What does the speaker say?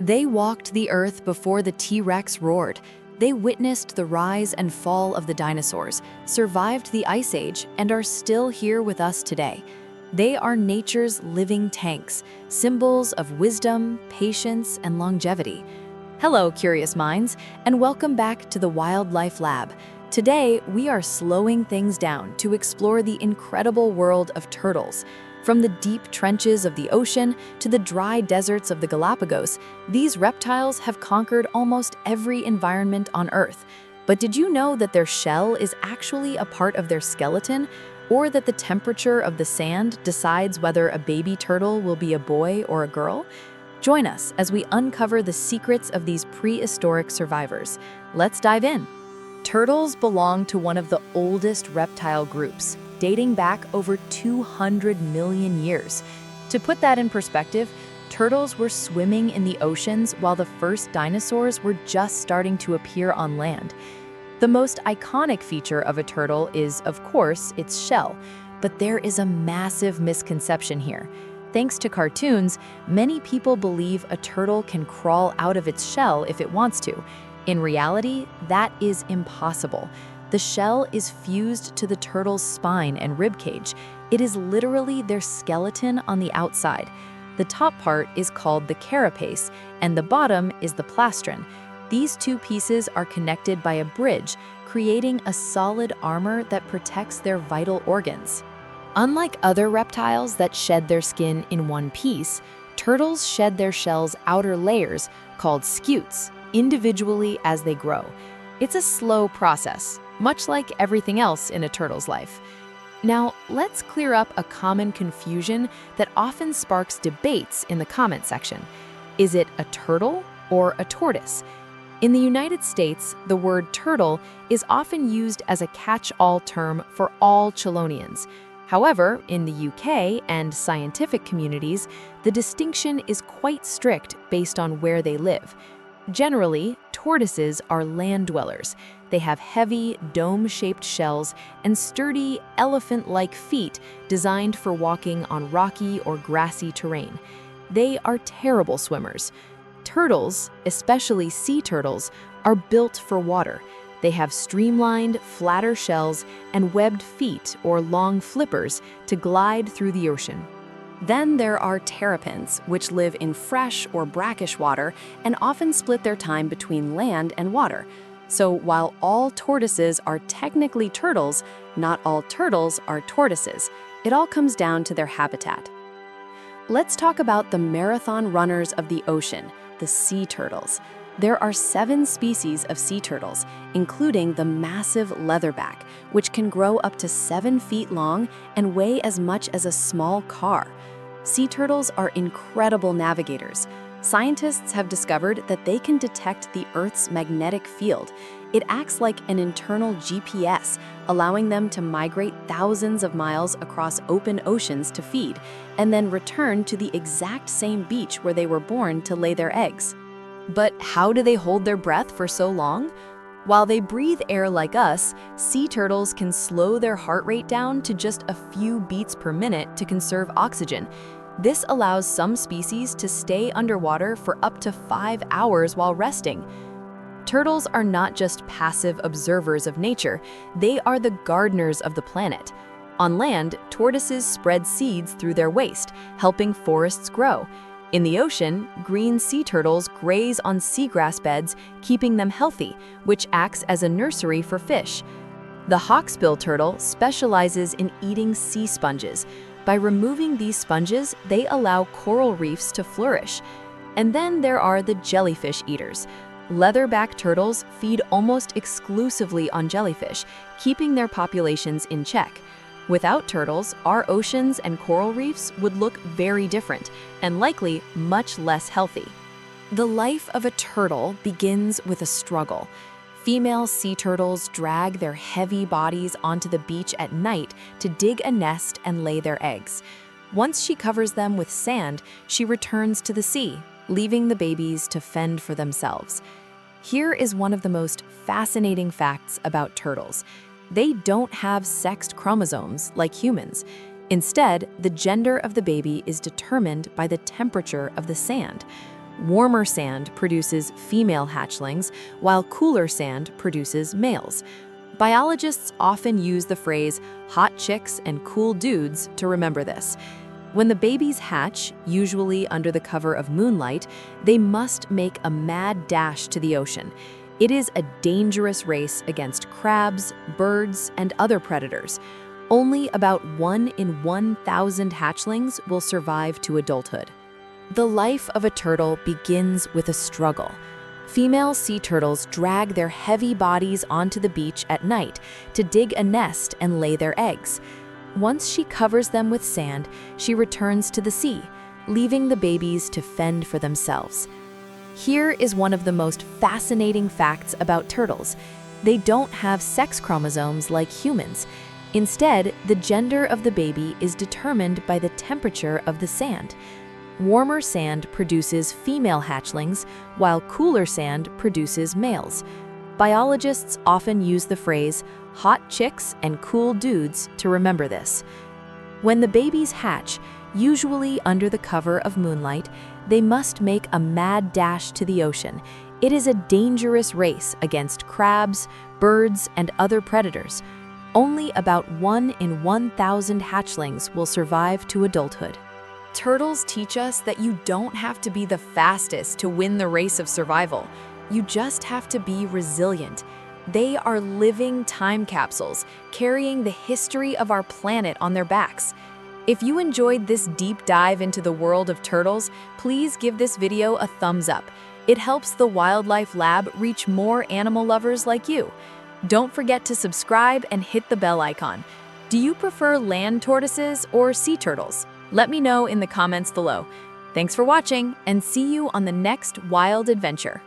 They walked the earth before the T-Rex roared. They witnessed the rise and fall of the dinosaurs, survived the Ice Age, and are still here with us today. They are nature's living tanks, symbols of wisdom, patience, and longevity. Hello, curious minds, and welcome back to the Wildlife Lab. Today, we are slowing things down to explore the incredible world of turtles. From the deep trenches of the ocean to the dry deserts of the Galapagos, these reptiles have conquered almost every environment on Earth. But did you know that their shell is actually a part of their skeleton, or that the temperature of the sand decides whether a baby turtle will be a boy or a girl? Join us as we uncover the secrets of these prehistoric survivors. Let's dive in. Turtles belong to one of the oldest reptile groups, dating back over 200 million years. To put that in perspective, turtles were swimming in the oceans while the first dinosaurs were just starting to appear on land. The most iconic feature of a turtle is, of course, its shell, but there is a massive misconception here. Thanks to cartoons, many people believe a turtle can crawl out of its shell if it wants to. In reality, that is impossible. The shell is fused to the turtle's spine and ribcage. It is literally their skeleton on the outside. The top part is called the carapace, and the bottom is the plastron. These two pieces are connected by a bridge, creating a solid armor that protects their vital organs. Unlike other reptiles that shed their skin in one piece, turtles shed their shell's outer layers, called scutes, individually as they grow. It's a slow process, much like everything else in a turtle's life. Now, let's clear up a common confusion that often sparks debates in the comment section. Is it a turtle or a tortoise? In the United States, the word turtle is often used as a catch-all term for all chelonians. However, in the UK and scientific communities, the distinction is quite strict based on where they live. Generally, tortoises are land dwellers. They have heavy, dome-shaped shells and sturdy, elephant-like feet designed for walking on rocky or grassy terrain. They are terrible swimmers. Turtles, especially sea turtles, are built for water. They have streamlined, flatter shells and webbed feet or long flippers to glide through the ocean. Then there are terrapins, which live in fresh or brackish water and often split their time between land and water. So while all tortoises are technically turtles, not all turtles are tortoises. It all comes down to their habitat. Let's talk about the marathon runners of the ocean, the sea turtles. There are 7 species of sea turtles, including the massive leatherback, which can grow up to 7 feet long and weigh as much as a small car. Sea turtles are incredible navigators. Scientists have discovered that they can detect the Earth's magnetic field. It acts like an internal GPS, allowing them to migrate thousands of miles across open oceans to feed, and then return to the exact same beach where they were born to lay their eggs. But how do they hold their breath for so long? While they breathe air like us, sea turtles can slow their heart rate down to just a few beats per minute to conserve oxygen. This allows some species to stay underwater for up to 5 hours while resting. Turtles are not just passive observers of nature, they are the gardeners of the planet. On land, tortoises spread seeds through their waste, helping forests grow. In the ocean, green sea turtles graze on seagrass beds, keeping them healthy, which acts as a nursery for fish. The hawksbill turtle specializes in eating sea sponges. By removing these sponges, they allow coral reefs to flourish. And then there are the jellyfish eaters. Leatherback turtles feed almost exclusively on jellyfish, keeping their populations in check. Without turtles, our oceans and coral reefs would look very different and likely much less healthy. The life of a turtle begins with a struggle. Female sea turtles drag their heavy bodies onto the beach at night to dig a nest and lay their eggs. Once she covers them with sand, she returns to the sea, leaving the babies to fend for themselves. Here is one of the most fascinating facts about turtles. They don't have sexed chromosomes like humans. Instead, the gender of the baby is determined by the temperature of the sand. Warmer sand produces female hatchlings, while cooler sand produces males. Biologists often use the phrase hot chicks and cool dudes to remember this. When the babies hatch, usually under the cover of moonlight, they must make a mad dash to the ocean. It is a dangerous race against crabs, birds, and other predators. Only about 1 in 1,000 hatchlings will survive to adulthood. The life of a turtle begins with a struggle. Female sea turtles drag their heavy bodies onto the beach at night to dig a nest and lay their eggs. Once she covers them with sand, she returns to the sea, leaving the babies to fend for themselves. Here is one of the most fascinating facts about turtles. They don't have sex chromosomes like humans. Instead, the gender of the baby is determined by the temperature of the sand. Warmer sand produces female hatchlings, while cooler sand produces males. Biologists often use the phrase hot chicks and cool dudes to remember this. When the babies hatch, usually under the cover of moonlight, they must make a mad dash to the ocean. It is a dangerous race against crabs, birds, and other predators. Only about 1 in 1,000 hatchlings will survive to adulthood. Turtles teach us that you don't have to be the fastest to win the race of survival. You just have to be resilient. They are living time capsules, carrying the history of our planet on their backs. If you enjoyed this deep dive into the world of turtles, please give this video a thumbs up. It helps the Wildlife Lab reach more animal lovers like you. Don't forget to subscribe and hit the bell icon. Do you prefer land tortoises or sea turtles? Let me know in the comments below. Thanks for watching, and see you on the next wild adventure.